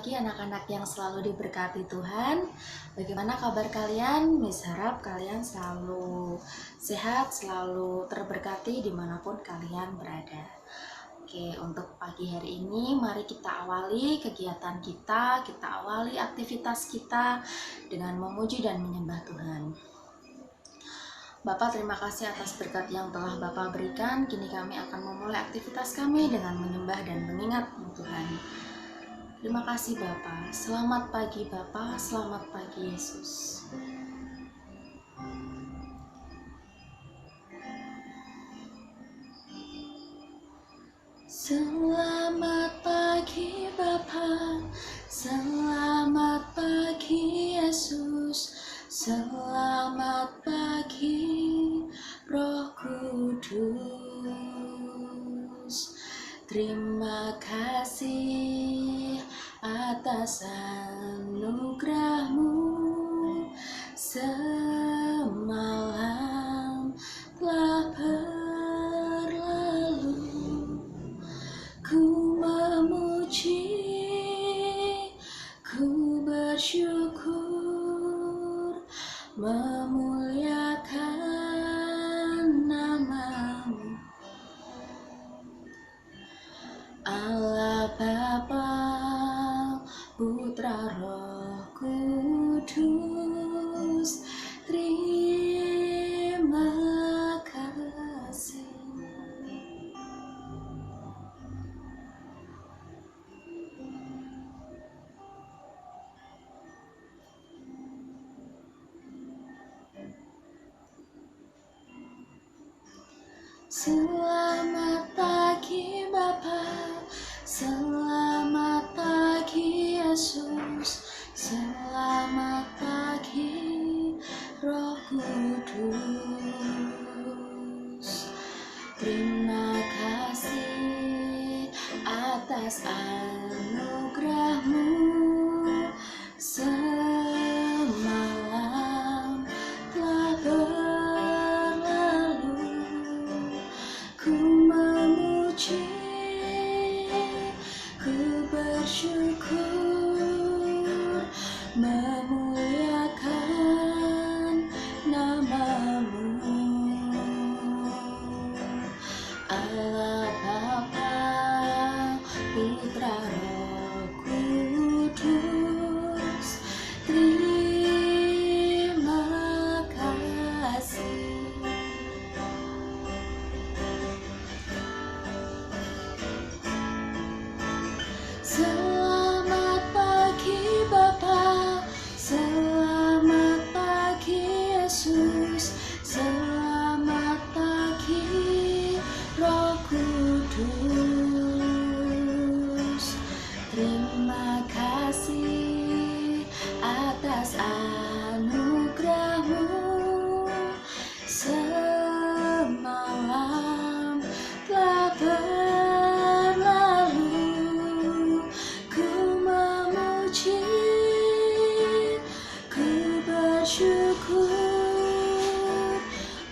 pagi anak-anak yang selalu diberkati Tuhan. Bagaimana kabar kalian? Miss harap kalian selalu sehat, selalu terberkati dimanapun kalian berada. Oke, untuk pagi hari ini mari kita awali kegiatan kita awali aktivitas kita dengan memuji dan menyembah Tuhan. Bapak, terima kasih atas berkat yang telah Bapak berikan. Kini kami akan memulai aktivitas kami dengan menyembah dan mengingat Tuhan. Terima kasih Bapak. Selamat pagi Bapak, selamat pagi Yesus. Selamat pagi Bapa, selamat pagi Yesus, selamat pagi Roh Kudus. Terima kasih atas anugerah-Mu semalam telah berlalu. Ku memuji, ku bersyukur, memuliakan nama-Mu. Allah Bapa, Putra Roh Kudus, terima kasih. Selamat pagi Bapa, selamat pagi Yesus, selamat pagi Roh Kudus. Terima kasih atas anugerah-Mu semalam telah berlalu. Ku memuji, ku bersyukur, memuliakan nama-Mu. Allah Bapa, Putra Roh Kudus, terima kasih. Selamat pagi Bapa, selamat pagi Yesus, selamat pagi Roh Kudus. Terima kasih atas anugerah-Mu semalam telah berlalu. Ku memuji, ku bersyukur,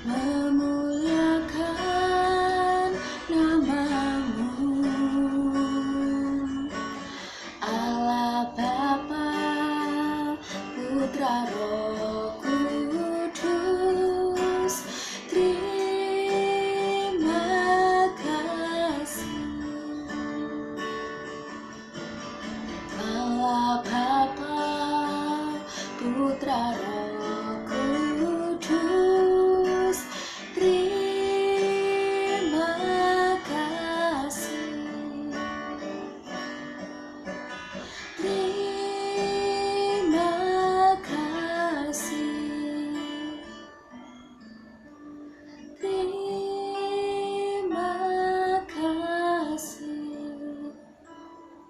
memuliakan nama-Mu. Allah Bapa, Putra Roh Kudus, terima kasih. Allah Bapa, Putra Roh Kudus, terima kasih. Terima kasih. Terima kasih.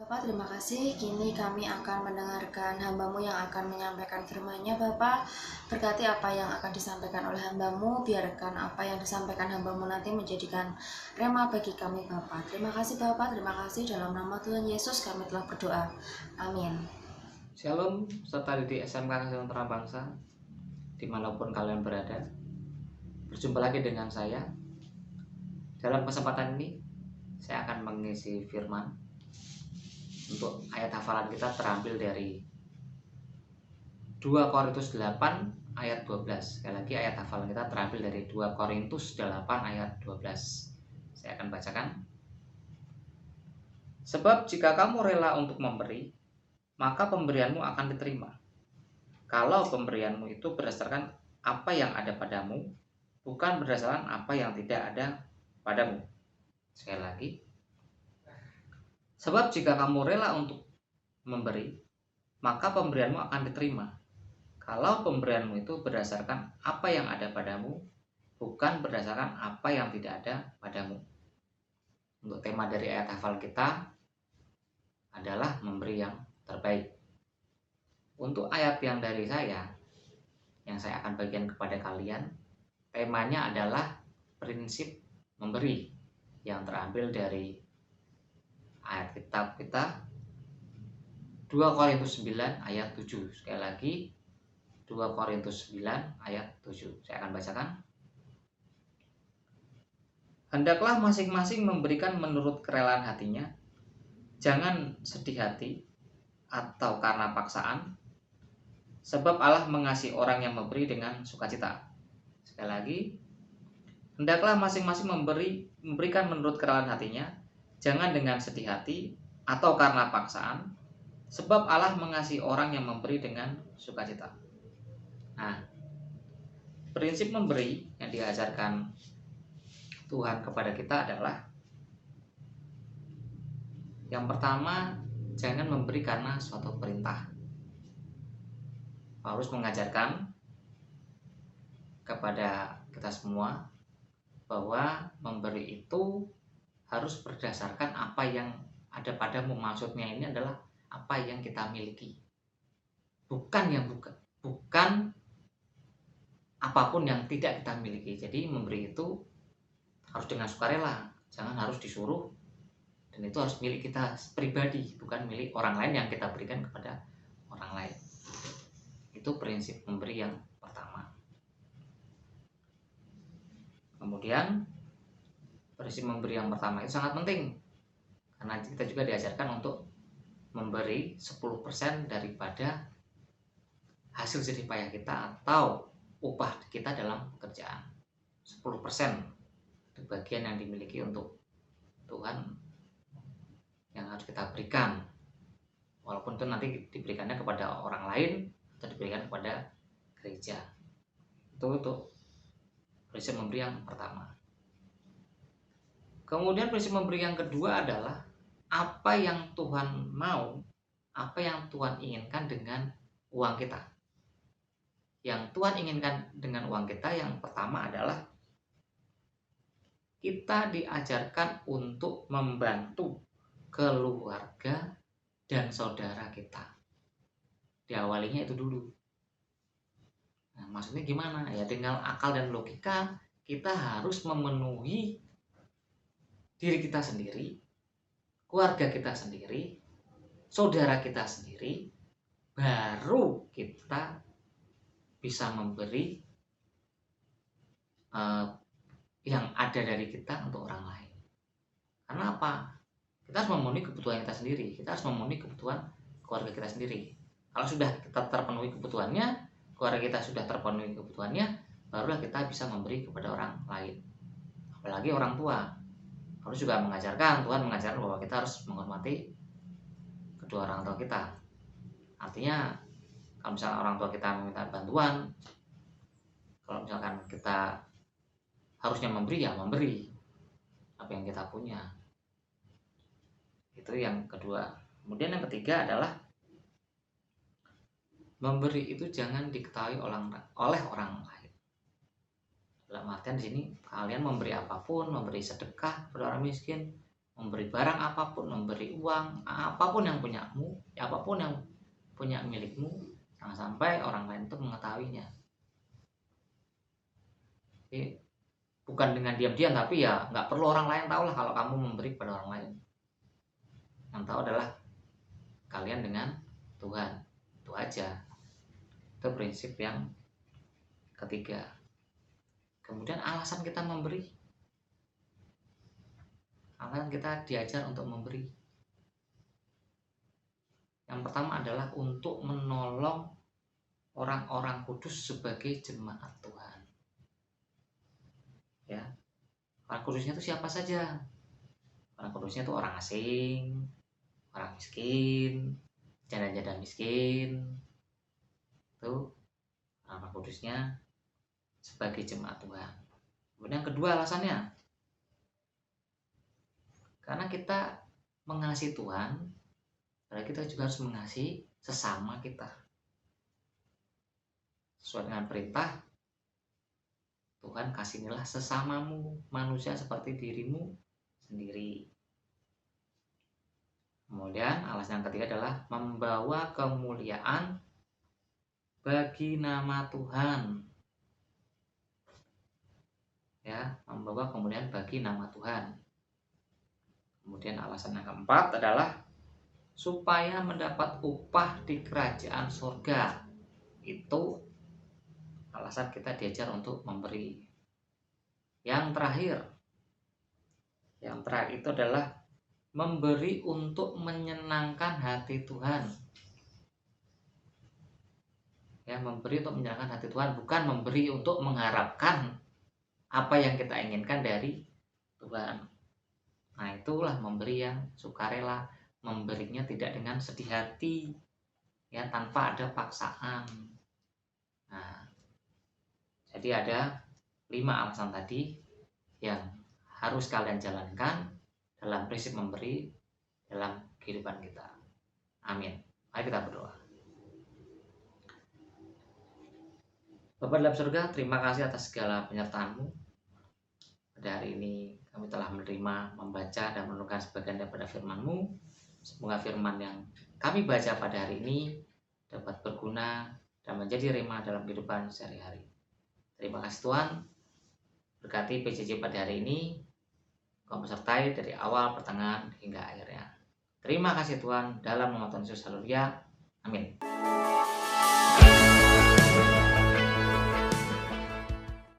Bapak, terima kasih. Kini kami akan mendengarkan hamba-Mu yang akan menyampaikan firman-Nya. Bapak, berkati apa yang akan disampaikan oleh hamba-Mu. Biarkan apa yang disampaikan hamba-Mu nanti menjadikan rema bagi kami, Bapak. Terima kasih Bapak, terima kasih. Dalam nama Tuhan Yesus kami telah berdoa. Amin. Shalom, serta di SMK Nusantara Bangsa, dimanapun kalian berada. Berjumpa lagi dengan saya. Dalam kesempatan ini, saya akan mengisi firman Untuk ayat hafalan kita terambil dari 2 Korintus 8 ayat 12. Sekali lagi ayat hafalan kita terambil dari 2 Korintus 8 ayat 12. Saya akan bacakan. Sebab jika kamu rela untuk memberi, maka pemberianmu akan diterima. Kalau pemberianmu itu berdasarkan apa yang ada padamu, bukan berdasarkan apa yang tidak ada padamu. Sekali lagi. Sebab jika kamu rela untuk memberi, maka pemberianmu akan diterima. Kalau pemberianmu itu berdasarkan apa yang ada padamu, bukan berdasarkan apa yang tidak ada padamu. Untuk tema dari ayat hafal kita adalah memberi yang terbaik. Untuk ayat yang dari saya, yang saya akan bagikan kepada kalian, temanya adalah prinsip memberi, yang terambil dari ayat kitab kita 2 Korintus 9 ayat 7. Sekali lagi 2 Korintus 9 ayat 7. Saya akan bacakan. Hendaklah masing-masing memberikan menurut kerelaan hatinya, jangan sedih hati atau karena paksaan, sebab Allah mengasihi orang yang memberi dengan sukacita. Sekali lagi, hendaklah masing-masing memberikan menurut kerelaan hatinya, jangan dengan sedih hati atau karena paksaan, sebab Allah mengasihi orang yang memberi dengan sukacita. Nah, prinsip memberi yang diajarkan Tuhan kepada kita adalah yang pertama, jangan memberi karena suatu perintah. Paulus mengajarkan kepada kita semua bahwa memberi itu harus berdasarkan apa yang ada padamu. Maksudnya ini adalah apa yang kita miliki, bukan apapun yang tidak kita miliki. Jadi memberi itu harus dengan sukarela, jangan harus disuruh, dan itu harus milik kita pribadi, bukan milik orang lain yang kita berikan kepada orang lain. Itu prinsip memberi yang pertama. Kemudian prinsip memberi yang pertama itu sangat penting, karena kita juga diajarkan untuk memberi 10% daripada hasil jerih payah kita atau upah kita dalam pekerjaan. 10% itu bagian yang dimiliki untuk Tuhan yang harus kita berikan, walaupun itu nanti diberikannya kepada orang lain atau diberikan kepada gereja. Itu prinsip memberi yang pertama. Kemudian prinsip memberi yang kedua adalah apa yang Tuhan mau, apa yang Tuhan inginkan dengan uang kita. Yang Tuhan inginkan dengan uang kita yang pertama adalah kita diajarkan untuk membantu keluarga dan saudara kita. Diawalinya itu dulu. Nah, maksudnya gimana? Ya dengan akal dan logika kita harus memenuhi diri kita sendiri, keluarga kita sendiri, saudara kita sendiri, baru kita bisa memberi yang ada dari kita untuk orang lain. Karena apa? Kita harus memenuhi kebutuhan kita sendiri, kita harus memenuhi kebutuhan keluarga kita sendiri. Kalau sudah kita terpenuhi kebutuhannya, keluarga kita sudah terpenuhi kebutuhannya, barulah kita bisa memberi kepada orang lain. Apalagi orang tua. Paulus juga mengajarkan, Tuhan mengajarkan bahwa kita harus menghormati kedua orang tua kita. Artinya kalau misalnya orang tua kita meminta bantuan, kalau misalkan kita harusnya memberi, ya memberi apa yang kita punya. Itu yang kedua. Kemudian yang ketiga adalah memberi itu jangan diketahui oleh orang lain. Dalam artian di sini kalian memberi apapun, memberi sedekah kepada orang miskin, memberi barang apapun, memberi uang, apapun yang punyamu, apapun yang punya milikmu, jangan sampai orang lain itu mengetahuinya. Jadi bukan dengan diam-diam, tapi ya nggak perlu orang lain tahu lah kalau kamu memberi kepada orang lain. Yang tahu adalah kalian dengan Tuhan, itu aja. Itu prinsip yang ketiga. Kemudian alasan kita memberi, alasan kita diajar untuk memberi. Yang pertama adalah untuk menolong orang-orang kudus sebagai jemaat Tuhan. Ya, orang kudusnya itu siapa saja? Orang kudusnya itu orang asing, orang miskin, janda-janda miskin. Itu orang kudusnya sebagai jemaat Tuhan. Kemudian yang kedua alasannya, karena kita mengasihi Tuhan, berarti kita juga harus mengasihi sesama kita. Sesuai dengan perintah Tuhan, kasihnilah sesamamu manusia seperti dirimu sendiri. Kemudian alasan yang ketiga adalah membawa kemuliaan bagi nama Tuhan. Ya, membawa kemuliaan bagi nama Tuhan. Kemudian alasan yang keempat adalah supaya mendapat upah di kerajaan surga. Itu alasan kita diajar untuk memberi. Yang terakhir itu adalah memberi untuk menyenangkan hati Tuhan. Ya, memberi untuk menyenangkan hati Tuhan, bukan memberi untuk mengharapkan apa yang kita inginkan dari Tuhan. Nah, itulah memberi yang sukarela, memberinya tidak dengan sedih hati, ya, tanpa ada paksaan. Nah, jadi ada 5 alasan tadi yang harus kalian jalankan dalam prinsip memberi dalam kehidupan kita. Amin. Mari kita berdoa. Bapa dalam surga, terima kasih atas segala penyertaan-Mu. Pada hari ini kami telah menerima, membaca dan merenungkan sebagian daripada firman-Mu. Semoga firman yang kami baca pada hari ini dapat berguna dan menjadi rema dalam kehidupan sehari-hari. Terima kasih Tuhan. Berkati PJJ pada hari ini, Kau besertai dari awal, pertengahan, hingga akhirnya. Terima kasih Tuhan, dalam nama Tuhan Yesus. Haleluya. Amin.